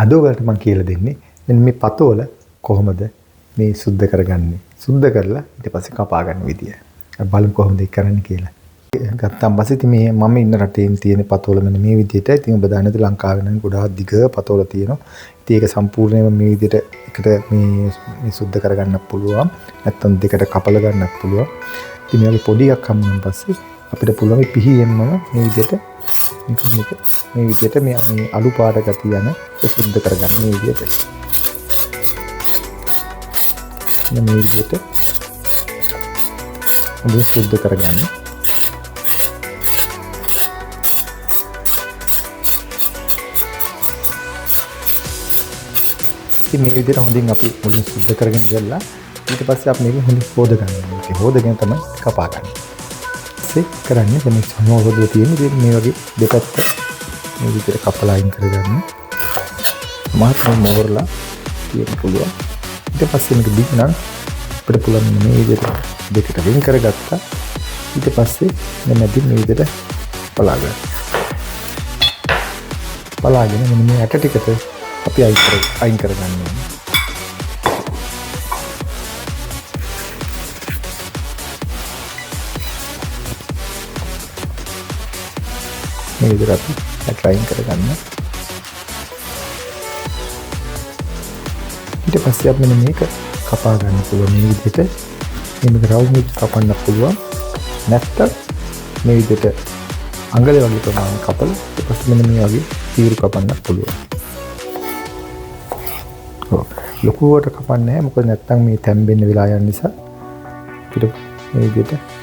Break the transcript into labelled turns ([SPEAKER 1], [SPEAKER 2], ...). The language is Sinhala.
[SPEAKER 1] අද ඔයාලට මම කියලා දෙන්නේ මෙන්න මේ පතෝල කොහොමද මේ සුද්ධ කරගන්නේ. සුද්ධ කරලා ඊට පස්සේ කපා ගන්න විදිය. බලමු කොහොමද ඒක කරන්නේ කියලා. ගත්තාන් පස්සේ ඉතින් මේ මම ඉන්න රටේන් තියෙන පතෝල මෙන්න මේ විදියට. ඉතින් ඔබ දන්නද ලංකාවේ නම් ගොඩාක් දිග පතෝල තියෙනවා. ඉතින් ඒක සම්පූර්ණයෙන්ම මේ විදියට එකට මේ සුද්ධ කරගන්න පුළුවන්. නැත්තම් දෙකට කපලා ගන්නත් පුළුවන්. ඉතින් මේ වගේ පොඩි එකක් හම්බුනන් පස්සේ අපිට පුළුවන් මේ පිහියෙන්ම මේ විදියට මේ විදියට මේ අලු පාට ගතිය යන සුද්ධ කරගන්න මේ විදියට. මේ විදියට අපි සුද්ධ කරගන්න. ඉතින් මේ විදියට හොඳින් අපි මුලින් සුද්ධ කරගෙන ඉවරලා ඊට පස්සේ අපි මේක හොඳින් හොද ගන්නවා. මේක හොදගෙන තමයි කපා ගන්න. ඉතින් කරන්නේ මේ සමෝහදේ තියෙන මේ වගේ දෙපැත්ත මේ විදියට කපලා අයින් කරගන්න. මාත්‍රම මෝරලා තියෙන්න පුළුවන්. ඊට පස්සේ මේක දිග නම් අපිට පුළුවන් මේ විදියට දෙකට වෙන් කරගත්තා. ඊට පස්සේ මැදින් මේ විදියට පලාගන්න. පලාගෙන මෙන්න මේ ඇට ටිකට අපි අයින් කරගන්න ඕනේ. මේ විදිහට අපි ඇට අයින් කරගන්න. ඊට පස්සේ අපි මේක කපා ගන්න පුළුවන් මේ විදිහට. මේක රවුම් එක කපන්න පුළුවන්. නැත්නම් මේ විදිහට අඟලේ වගේ ප්‍රමාණය කපලා ඊට පස්සේ මෙන්න මේ වගේ තීරු කපන්න පුළුවන්. ලොකුවට කපන්නේ නැහැ. මොකද නැත්තම් මේ තැම්බෙන්න වෙලා යන නිසා අපිට මේ විදිහට